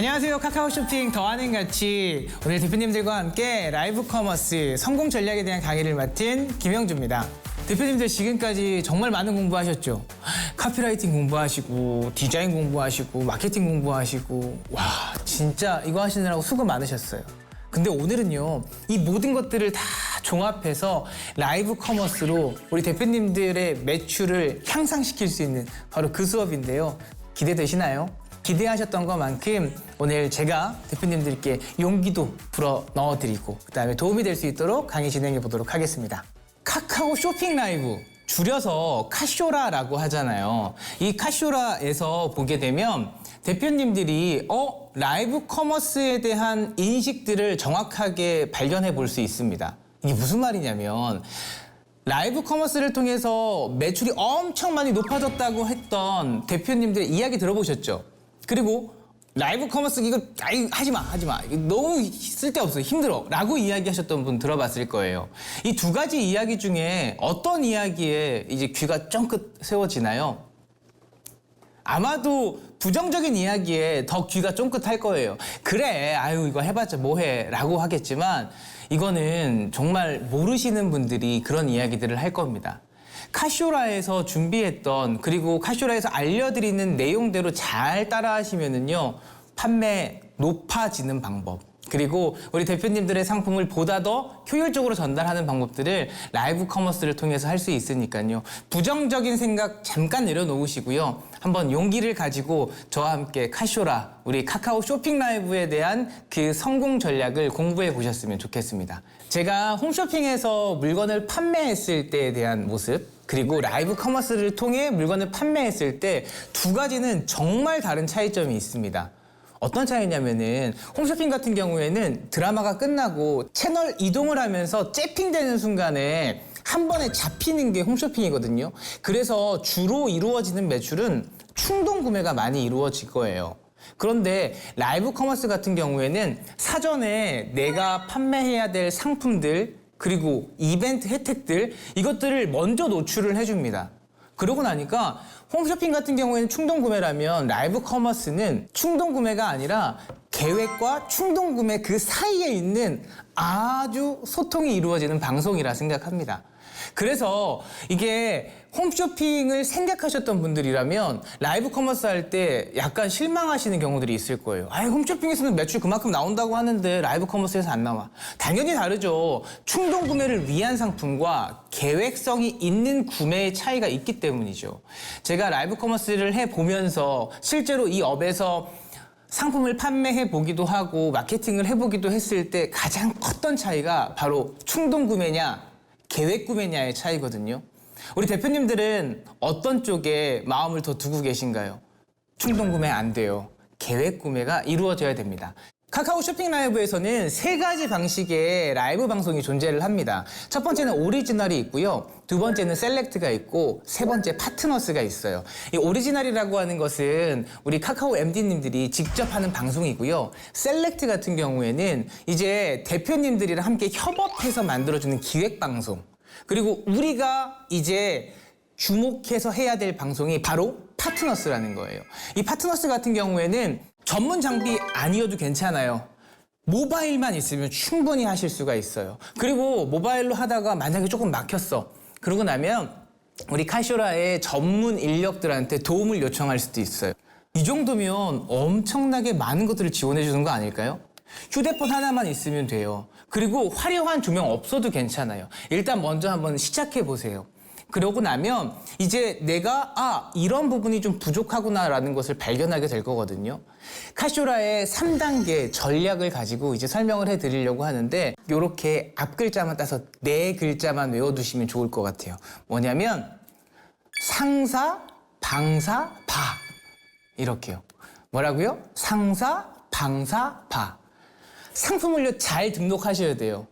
안녕하세요. 카카오 쇼핑 더하는 가치. 오늘 대표님들과 함께 라이브 커머스 성공 전략에 대한 강의를 맡은 김영주입니다. 대표님들 지금까지 정말 많은 공부하셨죠? 카피라이팅 공부하시고 디자인 공부하시고 마케팅 공부하시고 와 진짜 이거 하시느라고 수고 많으셨어요. 근데 오늘은요 이 모든 것들을 다 종합해서 라이브 커머스로 우리 대표님들의 매출을 향상시킬 수 있는 바로 그 수업인데요. 기대되시나요? 기대하셨던 것만큼 오늘 제가 대표님들께 용기도 불어 넣어드리고 그다음에 도움이 될 수 있도록 강의 진행해 보도록 하겠습니다. 카카오 쇼핑 라이브, 줄여서 카쇼라라고 하잖아요. 이 카쇼라에서 보게 되면 대표님들이 라이브 커머스에 대한 인식들을 정확하게 발견해 볼 수 있습니다. 이게 무슨 말이냐면 라이브 커머스를 통해서 매출이 엄청 많이 높아졌다고 했던 대표님들의 이야기 들어보셨죠? 그리고 라이브 커머스 이거 하지 마. 이거 너무 쓸데없어. 힘들어. 라고 이야기하셨던 분 들어봤을 거예요. 이 두 가지 이야기 중에 어떤 이야기에 이제 귀가 쫑긋 세워지나요? 아마도 부정적인 이야기에 더 귀가 쫑긋할 거예요. 그래, 이거 해봤자 뭐해 라고 하겠지만 이거는 정말 모르시는 분들이 그런 이야기들을 할 겁니다. 카쇼라에서 준비했던 그리고 카쇼라에서 알려드리는 내용대로 잘 따라하시면은요 판매 높아지는 방법 그리고 우리 대표님들의 상품을 보다 더 효율적으로 전달하는 방법들을 라이브 커머스를 통해서 할 수 있으니까요. 부정적인 생각 잠깐 내려놓으시고요. 한번 용기를 가지고 저와 함께 카쇼라, 우리 카카오 쇼핑 라이브에 대한 그 성공 전략을 공부해 보셨으면 좋겠습니다. 제가 홈쇼핑에서 물건을 판매했을 때에 대한 모습 그리고 라이브 커머스를 통해 물건을 판매했을 때 두 가지는 정말 다른 차이점이 있습니다. 어떤 차이냐면은 홈쇼핑 같은 경우에는 드라마가 끝나고 채널 이동을 하면서 째핑되는 순간에 한 번에 잡히는 게 홈쇼핑이거든요. 그래서 주로 이루어지는 매출은 충동 구매가 많이 이루어질 거예요. 그런데 라이브 커머스 같은 경우에는 사전에 내가 판매해야 될 상품들 그리고 이벤트 혜택들 이것들을 먼저 노출을 해줍니다. 그러고 나니까 홈쇼핑 같은 경우에는 충동 구매라면 라이브 커머스는 충동 구매가 아니라 계획과 충동 구매 그 사이에 있는 아주 소통이 이루어지는 방송이라 생각합니다. 그래서 이게 홈쇼핑을 생각하셨던 분들이라면 라이브 커머스 할 때 약간 실망하시는 경우들이 있을 거예요. 홈쇼핑에서는 매출 그만큼 나온다고 하는데 라이브 커머스에서 안 나와. 당연히 다르죠. 충동 구매를 위한 상품과 계획성이 있는 구매의 차이가 있기 때문이죠. 제가 라이브 커머스를 해보면서 실제로 이 업에서 상품을 판매해 보기도 하고 마케팅을 해보기도 했을 때 가장 컸던 차이가 바로 충동 구매냐 계획 구매냐의 차이거든요. 우리 대표님들은 어떤 쪽에 마음을 더 두고 계신가요? 충동 구매 안 돼요. 계획 구매가 이루어져야 됩니다. 카카오 쇼핑 라이브에서는 세 가지 방식의 라이브 방송이 존재를 합니다. 첫 번째는 오리지널이 있고요. 두 번째는 셀렉트가 있고 세 번째 파트너스가 있어요. 이 오리지널이라고 하는 것은 우리 카카오 MD님들이 직접 하는 방송이고요. 셀렉트 같은 경우에는 이제 대표님들이랑 함께 협업해서 만들어주는 기획 방송. 그리고 우리가 이제 주목해서 해야 될 방송이 바로 파트너스라는 거예요. 이 파트너스 같은 경우에는 전문 장비 아니어도 괜찮아요. 모바일만 있으면 충분히 하실 수가 있어요. 그리고 모바일로 하다가 만약에 조금 막혔어. 그러고 나면 우리 카쇼라의 전문 인력들한테 도움을 요청할 수도 있어요. 이 정도면 엄청나게 많은 것들을 지원해 주는 거 아닐까요? 휴대폰 하나만 있으면 돼요. 그리고 화려한 조명 없어도 괜찮아요. 일단 먼저 한번 시작해 보세요. 그러고 나면 이제 내가 이런 부분이 좀 부족하구나라는 것을 발견하게 될 거거든요. 카쇼라의 3단계 전략을 가지고 이제 설명을 해드리려고 하는데 이렇게 앞 글자만 따서 4글자만 외워두시면 좋을 것 같아요. 뭐냐면 상사, 방사, 바 이렇게요. 뭐라고요? 상사, 방사, 바. 상품을요 잘 등록하셔야 돼요.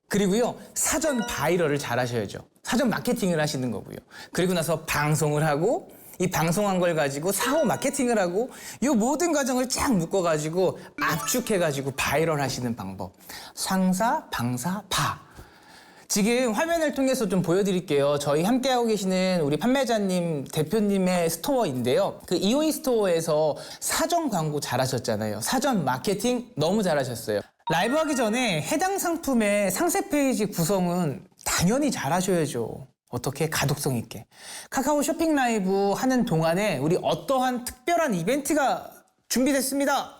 그리고요 사전 바이럴을 잘 하셔야죠. 사전 마케팅을 하시는 거고요. 그리고 나서 방송을 하고 이 방송한 걸 가지고 사후 마케팅을 하고 이 모든 과정을 쫙 묶어가지고 압축해가지고 바이럴 하시는 방법. 상사, 방사, 바. 지금 화면을 통해서 좀 보여드릴게요. 저희 함께하고 계시는 우리 판매자님, 대표님의 스토어인데요. 그 이오이 스토어에서 사전 광고 잘하셨잖아요. 사전 마케팅 너무 잘하셨어요. 라이브 하기 전에 해당 상품의 상세 페이지 구성은 당연히 잘하셔야죠. 어떻게? 가독성 있게. 카카오 쇼핑 라이브 하는 동안에 우리 어떠한 특별한 이벤트가 준비됐습니다.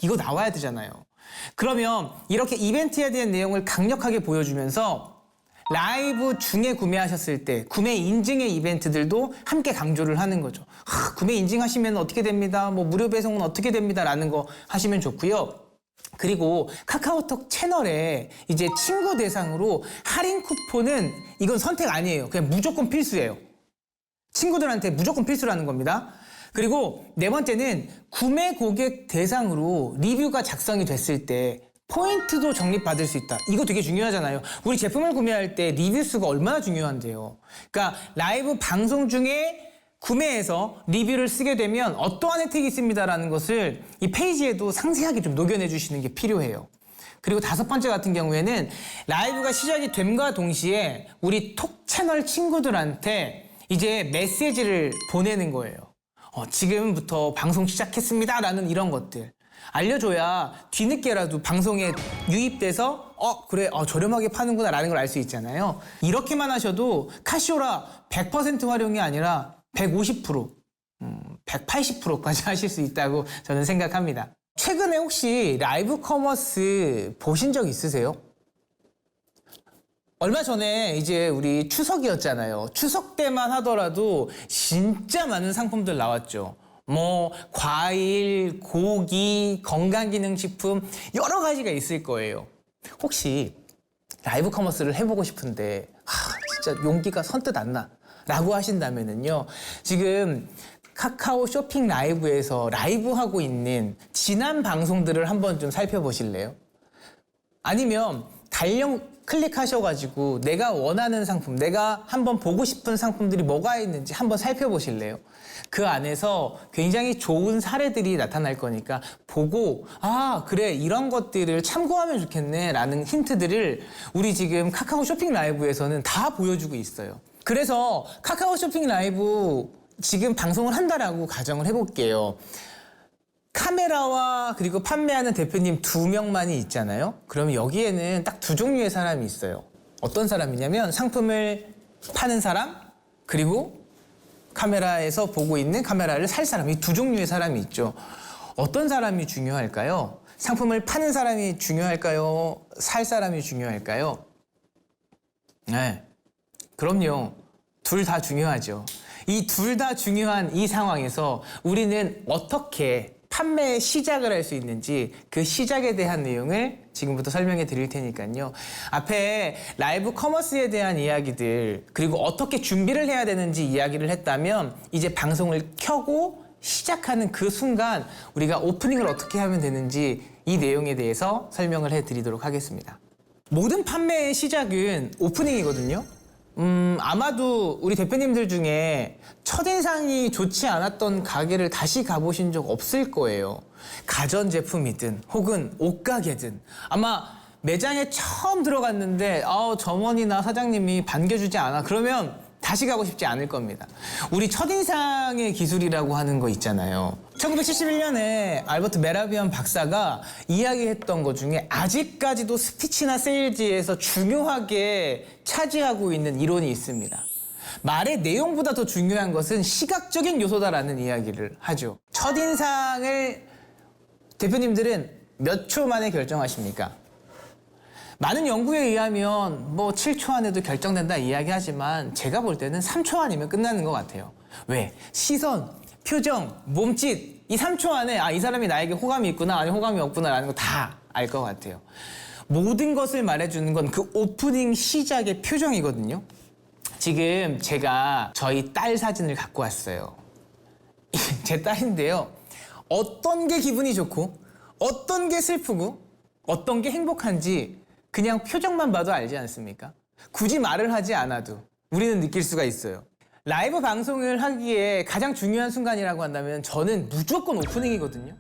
이거 나와야 되잖아요. 그러면 이렇게 이벤트에 대한 내용을 강력하게 보여주면서 라이브 중에 구매하셨을 때 구매 인증의 이벤트들도 함께 강조를 하는 거죠. 구매 인증하시면 어떻게 됩니다. 뭐 무료 배송은 어떻게 됩니다. 라는 거 하시면 좋고요. 그리고 카카오톡 채널에 이제 친구 대상으로 할인 쿠폰은 이건 선택 아니에요. 그냥 무조건 필수예요. 친구들한테 무조건 필수라는 겁니다. 그리고 네 번째는 구매 고객 대상으로 리뷰가 작성이 됐을 때 포인트도 적립받을 수 있다. 이거 되게 중요하잖아요. 우리 제품을 구매할 때 리뷰 수가 얼마나 중요한데요. 그러니까 라이브 방송 중에 구매해서 리뷰를 쓰게 되면 어떠한 혜택이 있습니다라는 것을 이 페이지에도 상세하게 좀 녹여내 주시는 게 필요해요. 그리고 다섯 번째 같은 경우에는 라이브가 시작이 됨과 동시에 우리 톡 채널 친구들한테 이제 메시지를 보내는 거예요. 지금부터 방송 시작했습니다 라는 이런 것들 알려줘야 뒤늦게라도 방송에 유입돼서 그래 저렴하게 파는구나 라는 걸 알 수 있잖아요. 이렇게만 하셔도 카시오라 100% 활용이 아니라 150%, 180%까지 하실 수 있다고 저는 생각합니다. 최근에 혹시 라이브 커머스 보신 적 있으세요? 얼마 전에 이제 우리 추석이었잖아요. 추석 때만 하더라도 진짜 많은 상품들 나왔죠. 뭐 과일, 고기, 건강기능식품 여러 가지가 있을 거예요. 혹시 라이브 커머스를 해보고 싶은데 진짜 용기가 선뜻 안 나 라고 하신다면은요. 지금 카카오 쇼핑 라이브에서 라이브하고 있는 지난 방송들을 한번 좀 살펴보실래요? 아니면 달력 클릭하셔가지고 내가 원하는 상품, 내가 한번 보고 싶은 상품들이 뭐가 있는지 한번 살펴보실래요? 그 안에서 굉장히 좋은 사례들이 나타날 거니까 보고 그래 이런 것들을 참고하면 좋겠네 라는 힌트들을 우리 지금 카카오 쇼핑 라이브에서는 다 보여주고 있어요. 그래서 카카오 쇼핑 라이브 지금 방송을 한다라고 가정을 해볼게요. 카메라와 그리고 판매하는 대표님 2명만이 있잖아요. 그러면 여기에는 딱 2종류의 사람이 있어요. 어떤 사람이냐면 상품을 파는 사람 그리고 카메라에서 보고 있는 카메라를 살 사람, 이 2종류의 사람이 있죠. 어떤 사람이 중요할까요? 상품을 파는 사람이 중요할까요? 살 사람이 중요할까요? 네, 그럼요. 둘 다 중요하죠. 이 둘 다 중요한 이 상황에서 우리는 어떻게 판매의 시작을 할 수 있는지 그 시작에 대한 내용을 지금부터 설명해 드릴 테니까요. 앞에 라이브 커머스에 대한 이야기들 그리고 어떻게 준비를 해야 되는지 이야기를 했다면 이제 방송을 켜고 시작하는 그 순간 우리가 오프닝을 어떻게 하면 되는지 이 내용에 대해서 설명을 해 드리도록 하겠습니다. 모든 판매의 시작은 오프닝이거든요. 아마도 우리 대표님들 중에 첫인상이 좋지 않았던 가게를 다시 가보신 적 없을 거예요. 가전제품이든 혹은 옷가게든 아마 매장에 처음 들어갔는데 점원이나 사장님이 반겨주지 않아 그러면 다시 가고 싶지 않을 겁니다. 우리 첫인상의 기술이라고 하는 거 있잖아요. 1971년에 알버트 메라비안 박사가 이야기했던 것 중에 아직까지도 스피치나 세일즈에서 중요하게 차지하고 있는 이론이 있습니다. 말의 내용보다 더 중요한 것은 시각적인 요소다라는 이야기를 하죠. 첫인상을 대표님들은 몇 초 만에 결정하십니까? 많은 연구에 의하면 뭐 7초 안에도 결정된다 이야기하지만 제가 볼 때는 3초 아니면 끝나는 것 같아요. 왜? 시선, 표정, 몸짓 이 3초 안에 이 사람이 나에게 호감이 있구나 아니 호감이 없구나라는 거 다 알 것 같아요. 모든 것을 말해주는 건 그 오프닝 시작의 표정이거든요. 지금 제가 저희 딸 사진을 갖고 왔어요. 제 딸인데요. 어떤 게 기분이 좋고 어떤 게 슬프고 어떤 게 행복한지 그냥 표정만 봐도 알지 않습니까? 굳이 말을 하지 않아도 우리는 느낄 수가 있어요. 라이브 방송을 하기에 가장 중요한 순간이라고 한다면 저는 무조건 오프닝이거든요.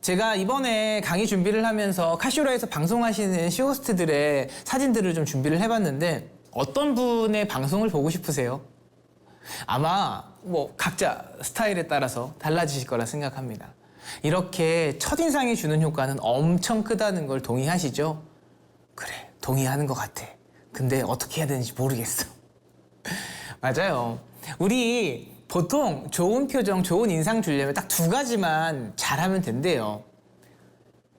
제가 이번에 강의 준비를 하면서 카시오라에서 방송하시는 쇼호스트들의 사진들을 좀 준비를 해봤는데 어떤 분의 방송을 보고 싶으세요? 아마 뭐 각자 스타일에 따라서 달라지실 거라 생각합니다. 이렇게 첫인상이 주는 효과는 엄청 크다는 걸 동의하시죠? 그래, 동의하는 것 같아. 근데 어떻게 해야 되는지 모르겠어. 맞아요. 우리 보통 좋은 표정, 좋은 인상 주려면 딱 두 가지만 잘하면 된대요.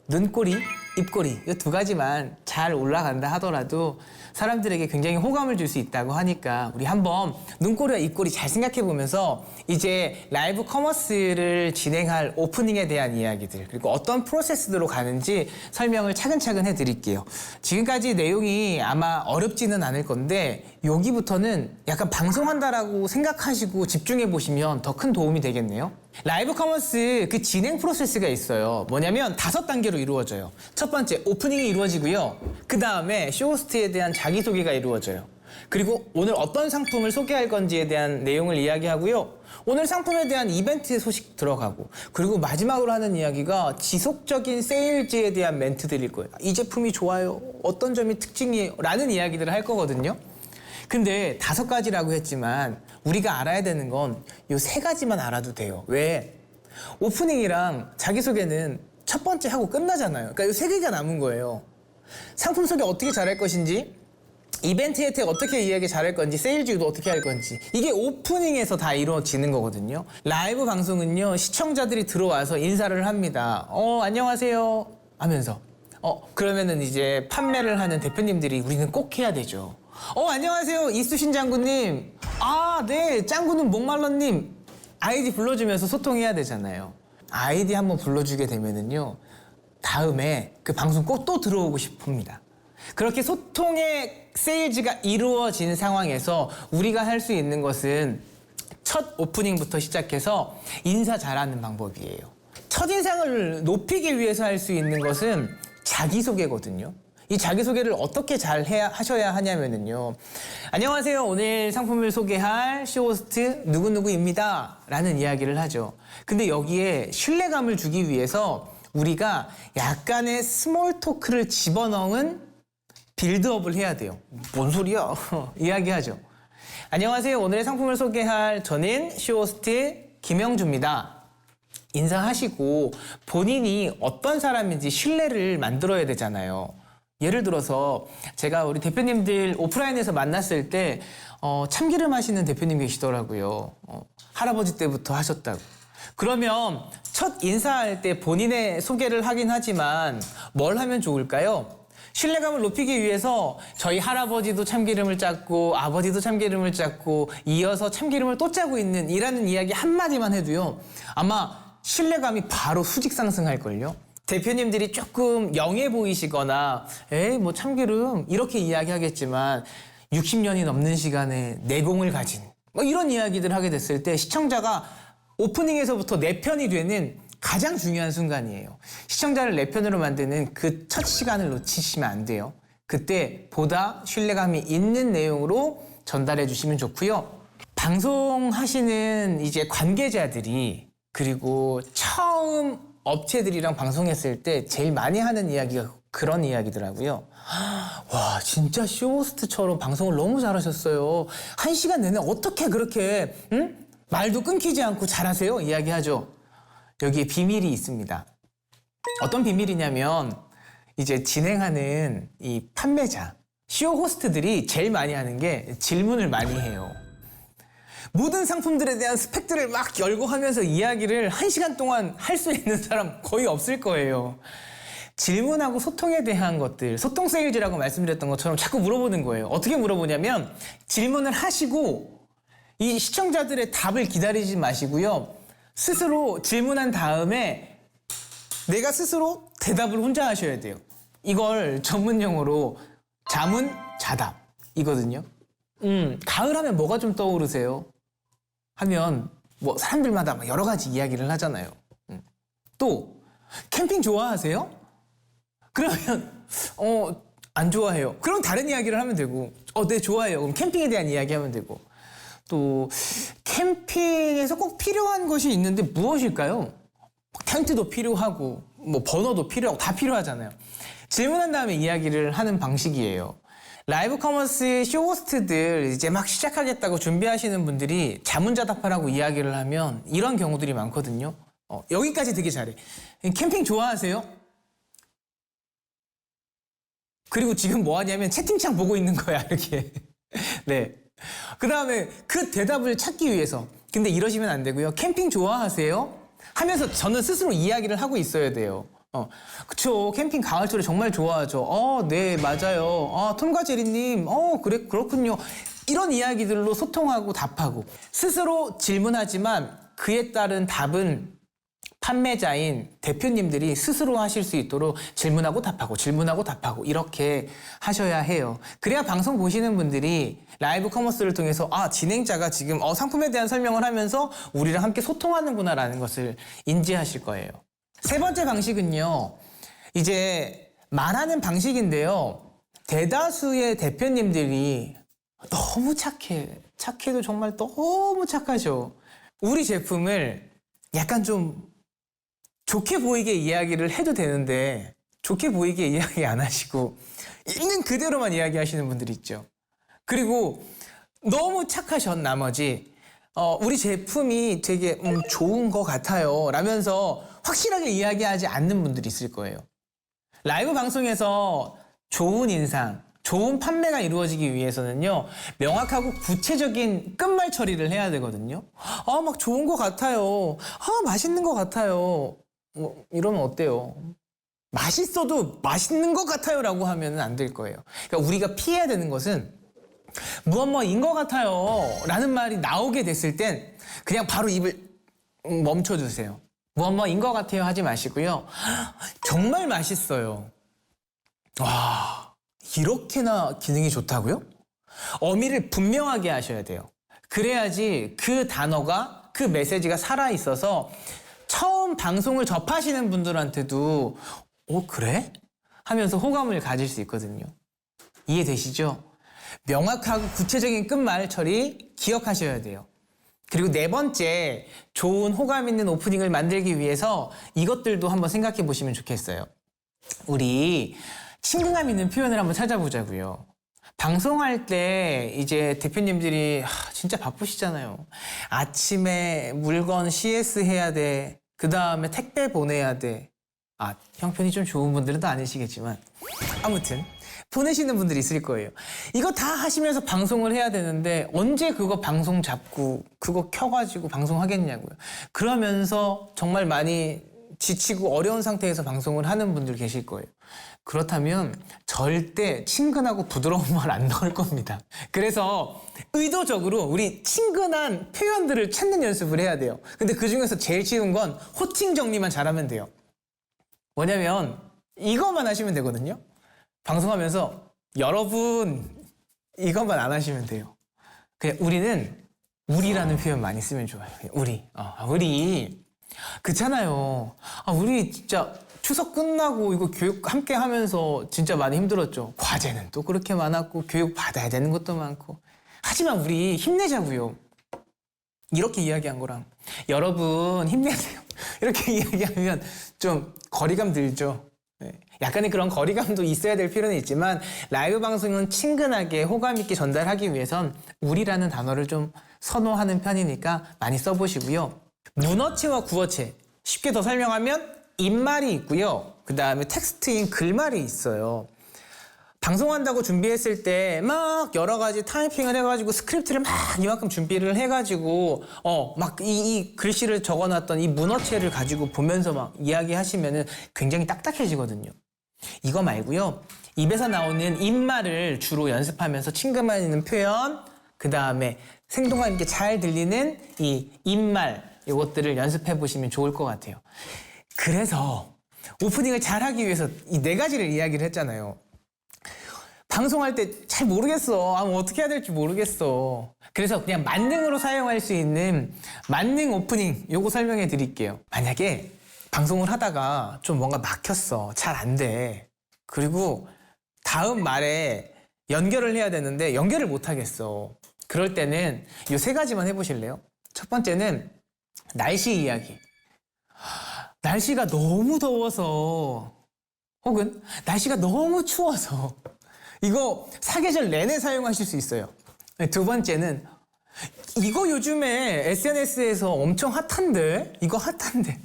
눈꼬리, 입꼬리 이 두 가지만 잘 올라간다 하더라도 사람들에게 굉장히 호감을 줄 수 있다고 하니까 우리 한번 눈꼬리와 입꼬리 잘 생각해 보면서 이제 라이브 커머스를 진행할 오프닝에 대한 이야기들 그리고 어떤 프로세스로 가는지 설명을 차근차근 해드릴게요. 지금까지 내용이 아마 어렵지는 않을 건데 여기부터는 약간 방송한다라고 생각하시고 집중해 보시면 더 큰 도움이 되겠네요. 라이브 커머스 그 진행 프로세스가 있어요. 뭐냐면 5단계로 이루어져요. 첫 번째 오프닝이 이루어지고요. 그 다음에 쇼호스트에 대한 자기소개가 이루어져요. 그리고 오늘 어떤 상품을 소개할 건지에 대한 내용을 이야기하고요. 오늘 상품에 대한 이벤트 소식 들어가고 그리고 마지막으로 하는 이야기가 지속적인 세일즈에 대한 멘트들일 거예요. 이 제품이 좋아요. 어떤 점이 특징이에요. 라는 이야기들을 할 거거든요. 근데 5가지라고 했지만 우리가 알아야 되는 건 이 3가지만 알아도 돼요. 왜? 오프닝이랑 자기소개는 첫 번째 하고 끝나잖아요. 그러니까 이 3개가 남은 거예요. 상품 소개 어떻게 잘할 것인지, 이벤트 혜택 어떻게 이야기 잘할 건지, 세일즈도 어떻게 할 건지 이게 오프닝에서 다 이루어지는 거거든요. 라이브 방송은요. 시청자들이 들어와서 인사를 합니다. 안녕하세요 하면서 그러면은 이제 판매를 하는 대표님들이 우리는 꼭 해야 되죠. 안녕하세요 이수신 장군님. 네 짱구는 목말러님. 아이디 불러주면서 소통해야 되잖아요. 아이디 한번 불러주게 되면은요 다음에 그 방송 꼭 또 들어오고 싶습니다. 그렇게 소통의 세일즈가 이루어진 상황에서 우리가 할 수 있는 것은 첫 오프닝부터 시작해서 인사 잘하는 방법이에요. 첫인상을 높이기 위해서 할 수 있는 것은 자기소개거든요. 이 자기소개를 어떻게 잘 하셔야 하냐면요. 안녕하세요. 오늘 상품을 소개할 쇼호스트 누구누구입니다. 라는 이야기를 하죠. 근데 여기에 신뢰감을 주기 위해서 우리가 약간의 스몰 토크를 집어넣은 빌드업을 해야 돼요. 뭔 소리야? 이야기하죠. 안녕하세요. 오늘의 상품을 소개할 저는 쇼호스트 김영주입니다. 인사하시고 본인이 어떤 사람인지 신뢰를 만들어야 되잖아요. 예를 들어서 제가 우리 대표님들 오프라인에서 만났을 때 참기름 하시는 대표님 계시더라고요. 할아버지 때부터 하셨다고. 그러면 첫 인사할 때 본인의 소개를 하긴 하지만 뭘 하면 좋을까요? 신뢰감을 높이기 위해서 저희 할아버지도 참기름을 짰고 아버지도 참기름을 짰고 이어서 참기름을 또 짜고 있는 이라는 이야기 한마디만 해도요. 아마 신뢰감이 바로 수직 상승할걸요. 대표님들이 조금 영해 보이시거나 에이 뭐 참기름 이렇게 이야기하겠지만 60년이 넘는 시간에 내공을 가진 뭐 이런 이야기들 하게 됐을 때 시청자가 오프닝에서부터 내 편이 되는 가장 중요한 순간이에요. 시청자를 내 편으로 만드는 그 첫 시간을 놓치시면 안 돼요. 그때 보다 신뢰감이 있는 내용으로 전달해 주시면 좋고요. 방송하시는 이제 관계자들이 그리고 처음 업체들이랑 방송했을 때 제일 많이 하는 이야기가 그런 이야기더라고요. 와 진짜 쇼호스트처럼 방송을 너무 잘하셨어요. 1시간 내내 어떻게 그렇게 말도 끊기지 않고 잘하세요? 이야기하죠. 여기에 비밀이 있습니다. 어떤 비밀이냐면 이제 진행하는 이 판매자, 쇼호스트들이 제일 많이 하는 게 질문을 많이 해요. 모든 상품들에 대한 스펙들을 막 열고 하면서 이야기를 1시간 동안 할 수 있는 사람 거의 없을 거예요. 질문하고 소통에 대한 것들, 소통 세일즈라고 말씀드렸던 것처럼 자꾸 물어보는 거예요. 어떻게 물어보냐면 질문을 하시고 이 시청자들의 답을 기다리지 마시고요. 스스로 질문한 다음에 내가 스스로 대답을 혼자 하셔야 돼요. 이걸 전문용어로 자문자답이거든요. 가을 하면 뭐가 좀 떠오르세요? 하면 뭐 사람들마다 여러 가지 이야기를 하잖아요. 또 캠핑 좋아하세요? 그러면 안 좋아해요. 그럼 다른 이야기를 하면 되고 네 좋아해요. 그럼 캠핑에 대한 이야기 하면 되고 또 캠핑에서 꼭 필요한 것이 있는데 무엇일까요? 텐트도 필요하고 뭐 번호도 필요하고 다 필요하잖아요. 질문한 다음에 이야기를 하는 방식이에요. 라이브 커머스 쇼호스트들 이제 막 시작하겠다고 준비하시는 분들이 자문자답하라고 이야기를 하면 이런 경우들이 많거든요. 여기까지 되게 잘해. 캠핑 좋아하세요? 그리고 지금 뭐 하냐면 채팅창 보고 있는 거야, 이렇게. 네. 그 다음에 그 대답을 찾기 위해서. 근데 이러시면 안 되고요. 캠핑 좋아하세요? 하면서 저는 스스로 이야기를 하고 있어야 돼요. 그쵸. 캠핑 가을철에 정말 좋아하죠. 네, 맞아요. 톰과 제리님, 그래, 그렇군요. 이런 이야기들로 소통하고 답하고. 스스로 질문하지만 그에 따른 답은 판매자인 대표님들이 스스로 하실 수 있도록 질문하고 답하고 이렇게 하셔야 해요. 그래야 방송 보시는 분들이 라이브 커머스를 통해서 진행자가 지금 상품에 대한 설명을 하면서 우리랑 함께 소통하는구나라는 것을 인지하실 거예요. 세 번째 방식은요. 이제 말하는 방식인데요. 대다수의 대표님들이 너무 착해도 정말 너무 착하죠. 우리 제품을 약간 좀 좋게 보이게 이야기를 해도 되는데 좋게 보이게 이야기 안 하시고 있는 그대로만 이야기하시는 분들이 있죠. 그리고 너무 착하신 나머지 우리 제품이 되게 좋은 것 같아요 라면서 확실하게 이야기하지 않는 분들이 있을 거예요. 라이브 방송에서 좋은 인상, 좋은 판매가 이루어지기 위해서는요, 명확하고 구체적인 끝말 처리를 해야 되거든요. 막 좋은 것 같아요. 맛있는 것 같아요. 이러면 어때요? 맛있어도 맛있는 것 같아요 라고 하면 안 될 거예요. 그러니까 우리가 피해야 되는 것은 뭐인 것 같아요 라는 말이 나오게 됐을 땐 그냥 바로 입을 멈춰주세요. 뭐인 것 같아요 하지 마시고요. 정말 맛있어요. 와, 이렇게나 기능이 좋다고요? 어미를 분명하게 하셔야 돼요. 그래야지 그 단어가, 그 메시지가 살아있어서 처음 방송을 접하시는 분들한테도 그래? 하면서 호감을 가질 수 있거든요. 이해되시죠? 명확하고 구체적인 끝말 처리 기억하셔야 돼요. 그리고 네 번째, 좋은 호감 있는 오프닝을 만들기 위해서 이것들도 한번 생각해 보시면 좋겠어요. 우리 친근감 있는 표현을 한번 찾아보자고요. 방송할 때 이제 대표님들이 진짜 바쁘시잖아요. 아침에 물건 CS 해야 돼. 그 다음에 택배 보내야 돼. 형편이 좀 좋은 분들은 또 아니시겠지만 아무튼 보내시는 분들이 있을 거예요. 이거 다 하시면서 방송을 해야 되는데 언제 그거 방송 잡고 그거 켜가지고 방송하겠냐고요. 그러면서 정말 많이 지치고 어려운 상태에서 방송을 하는 분들 계실 거예요. 그렇다면 절대 친근하고 부드러운 말 안 나올 겁니다. 그래서 의도적으로 우리 친근한 표현들을 찾는 연습을 해야 돼요. 근데 그중에서 제일 쉬운 건 호칭 정리만 잘하면 돼요. 뭐냐면 이것만 하시면 되거든요. 방송하면서 여러분 이것만 안 하시면 돼요. 그냥 우리라는 표현 많이 쓰면 좋아요. 우리 그렇잖아요. 우리 진짜 추석 끝나고 이거 교육 함께 하면서 진짜 많이 힘들었죠. 과제는 또 그렇게 많았고 교육 받아야 되는 것도 많고. 하지만 우리 힘내자고요. 이렇게 이야기한 거랑 여러분 힘내세요. 이렇게 이야기하면 좀 거리감 들죠. 약간의 그런 거리감도 있어야 될 필요는 있지만 라이브 방송은 친근하게 호감 있게 전달하기 위해선 우리라는 단어를 좀 선호하는 편이니까 많이 써보시고요. 문어체와 구어체, 쉽게 더 설명하면 입말이 있고요. 그 다음에 텍스트인 글말이 있어요. 방송한다고 준비했을 때 막 여러 가지 타이핑을 해가지고 스크립트를 막 이만큼 준비를 해가지고 막 이 글씨를 적어놨던 이 문어체를 가지고 보면서 막 이야기하시면은 굉장히 딱딱해지거든요. 이거 말고요. 입에서 나오는 입말을 주로 연습하면서 친근감 있는 표현, 그 다음에 생동감 있게 잘 들리는 이 입말, 이것들을 연습해 보시면 좋을 것 같아요. 그래서 오프닝을 잘하기 위해서 이 네 가지를 이야기를 했잖아요. 방송할 때 잘 모르겠어. 어떻게 해야 될지 모르겠어. 그래서 그냥 만능으로 사용할 수 있는 만능 오프닝 요거 설명해 드릴게요. 만약에 방송을 하다가 좀 뭔가 막혔어. 잘 안 돼. 그리고 다음 말에 연결을 해야 되는데 연결을 못 하겠어. 그럴 때는 요 세 가지만 해보실래요? 첫 번째는 날씨 이야기. 날씨가 너무 더워서 혹은 날씨가 너무 추워서 이거 사계절 내내 사용하실 수 있어요. 두 번째는 이거 요즘에 SNS에서 엄청 핫한데 이거 핫한데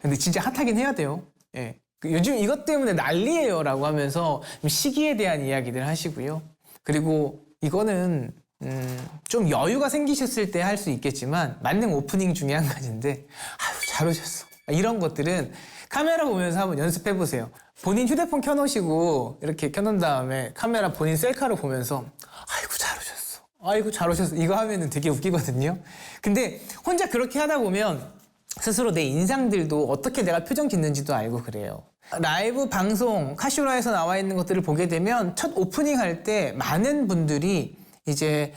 근데 진짜 핫하긴 해야 돼요. 예. 요즘 이것 때문에 난리예요 라고 하면서 시기에 대한 이야기들 하시고요. 그리고 이거는 좀 여유가 생기셨을 때 할 수 있겠지만 만능 오프닝 중에 한 가지인데 아유 잘 오셨어 이런 것들은 카메라 보면서 한번 연습해 보세요. 본인 휴대폰 켜놓으시고 이렇게 켜놓은 다음에 카메라 본인 셀카로 보면서 아이고 잘 오셨어 아이고 잘 오셨어 이거 하면은 되게 웃기거든요. 근데 혼자 그렇게 하다 보면 스스로 내 인상들도 어떻게 내가 표정 짓는지도 알고 그래요. 라이브 방송 카쇼라에서 나와 있는 것들을 보게 되면 첫 오프닝 할 때 많은 분들이 이제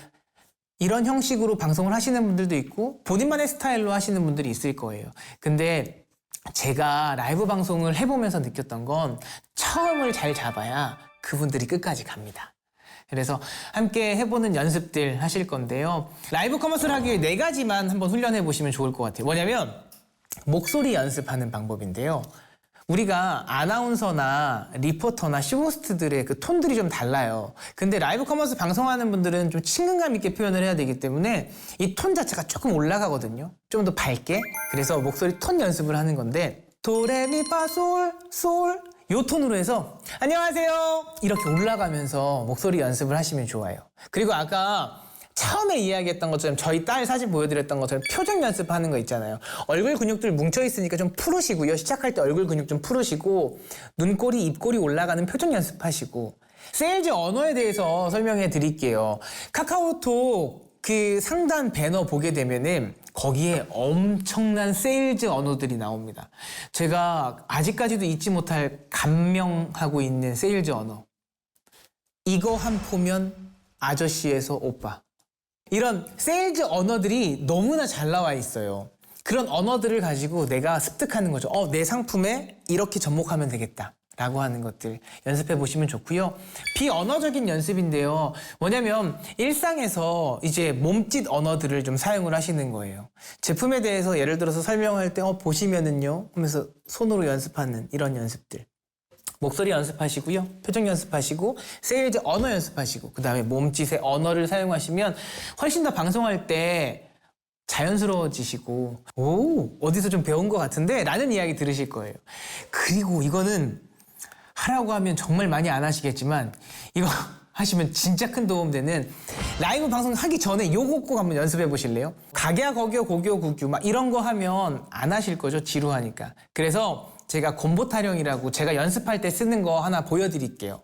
이런 형식으로 방송을 하시는 분들도 있고 본인만의 스타일로 하시는 분들이 있을 거예요. 근데 제가 라이브 방송을 해보면서 느꼈던 건 처음을 잘 잡아야 그분들이 끝까지 갑니다. 그래서 함께 해보는 연습들 하실 건데요. 라이브 커머스를 하기 위해 4가지만 한번 훈련해 보시면 좋을 것 같아요. 뭐냐면 목소리 연습하는 방법인데요. 우리가 아나운서나 리포터나 쇼호스트들의 그 톤들이 좀 달라요. 근데 라이브 커머스 방송하는 분들은 좀 친근감 있게 표현을 해야 되기 때문에 이 톤 자체가 조금 올라가거든요. 좀 더 밝게. 그래서 목소리 톤 연습을 하는 건데 도레미파솔솔 요 톤으로 해서 안녕하세요 이렇게 올라가면서 목소리 연습을 하시면 좋아요. 그리고 아까 처음에 이야기했던 것처럼 저희 딸 사진 보여드렸던 것처럼 표정 연습하는 거 있잖아요. 얼굴 근육들 뭉쳐있으니까 좀 풀으시고요. 시작할 때 얼굴 근육 좀 풀으시고 눈꼬리, 입꼬리 올라가는 표정 연습하시고 세일즈 언어에 대해서 설명해 드릴게요. 카카오톡 그 상단 배너 보게 되면은 거기에 엄청난 세일즈 언어들이 나옵니다. 제가 아직까지도 잊지 못할 감명하고 있는 세일즈 언어. 이거 한 포면 아저씨에서 오빠. 이런 세일즈 언어들이 너무나 잘 나와 있어요. 그런 언어들을 가지고 내가 습득하는 거죠. 내 상품에 이렇게 접목하면 되겠다 라고 하는 것들 연습해 보시면 좋고요. 비언어적인 연습인데요. 뭐냐면 일상에서 이제 몸짓 언어들을 좀 사용을 하시는 거예요. 제품에 대해서 예를 들어서 설명할 때 보시면은요 하면서 손으로 연습하는 이런 연습들. 목소리 연습하시고요. 표정 연습하시고 세일즈 언어 연습하시고 그 다음에 몸짓의 언어를 사용하시면 훨씬 더 방송할 때 자연스러워지시고 어디서 좀 배운 것 같은데 라는 이야기 들으실 거예요. 그리고 이거는 하라고 하면 정말 많이 안 하시겠지만 이거 하시면 진짜 큰 도움 되는 라이브 방송 하기 전에 요거 꼭 한번 연습해 보실래요? 각야 거교 고교 구규 막 이런 거 하면 안 하실 거죠. 지루하니까. 그래서 제가 곰보 타령이라고 제가 연습할 때 쓰는 거 하나 보여드릴게요.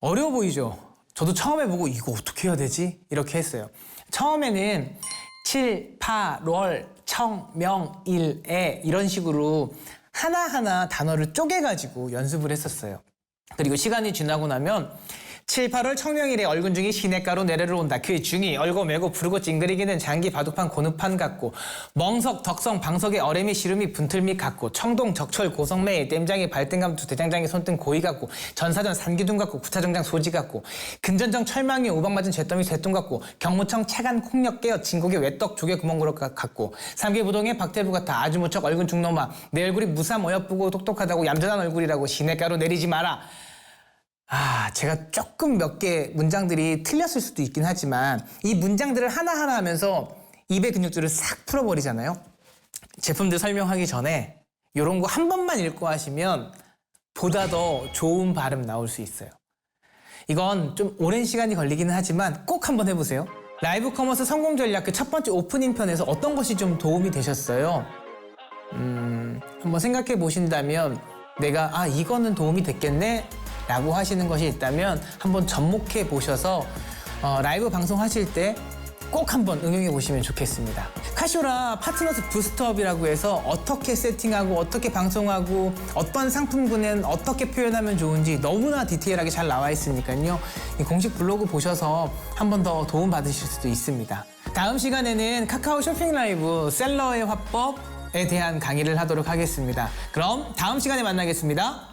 어려워 보이죠? 저도 처음에 보고 이거 어떻게 해야 되지? 이렇게 했어요. 처음에는 7, 8, 월, 청, 명, 일, 에 이런 식으로 하나하나 단어를 쪼개가지고 연습을 했었어요. 그리고 시간이 지나고 나면 7, 8월 청명일에 얼군중이 시냇가로 내려로 온다. 그 중이 얼고 매고 부르고 찡그리기는 장기 바둑판 고누판 같고 멍석 덕성 방석의 어레미 시름이 분틀미 같고 청동 적철 고성매에 땜장이 발등감투 대장장이 손등 고이 같고 전사전 산기둥 같고 구차정장 소지 같고 근전정 철망이 우박맞은 잿더미 쇠뚱 같고 경무청 차간 콩력 깨어 진국의 외떡 조개 구멍구럭 같고 삼계부동의 박태부 같아 아주 무척 얼굴 중놈아 내 얼굴이 무삼 어여쁘고 똑똑하다고 얌전한 얼굴이라고 시냇가로 내리지 마라. 제가 조금 몇 개 문장들이 틀렸을 수도 있긴 하지만 이 문장들을 하나하나 하면서 입의 근육들을 싹 풀어버리잖아요. 제품들 설명하기 전에 이런 거 한 번만 읽고 하시면 보다 더 좋은 발음 나올 수 있어요. 이건 좀 오랜 시간이 걸리기는 하지만 꼭 한번 해보세요. 라이브 커머스 성공 전략 그 첫 번째 오프닝 편에서 어떤 것이 좀 도움이 되셨어요? 한번 생각해 보신다면 내가 이거는 도움이 됐겠네 라고 하시는 것이 있다면 한번 접목해 보셔서 라이브 방송하실 때 꼭 한번 응용해 보시면 좋겠습니다. 카쇼라 파트너스 부스트업이라고 해서 어떻게 세팅하고 어떻게 방송하고 어떤 상품군엔 어떻게 표현하면 좋은지 너무나 디테일하게 잘 나와 있으니까요. 이 공식 블로그 보셔서 한번 더 도움 받으실 수도 있습니다. 다음 시간에는 카카오 쇼핑 라이브 셀러의 화법에 대한 강의를 하도록 하겠습니다. 그럼 다음 시간에 만나겠습니다.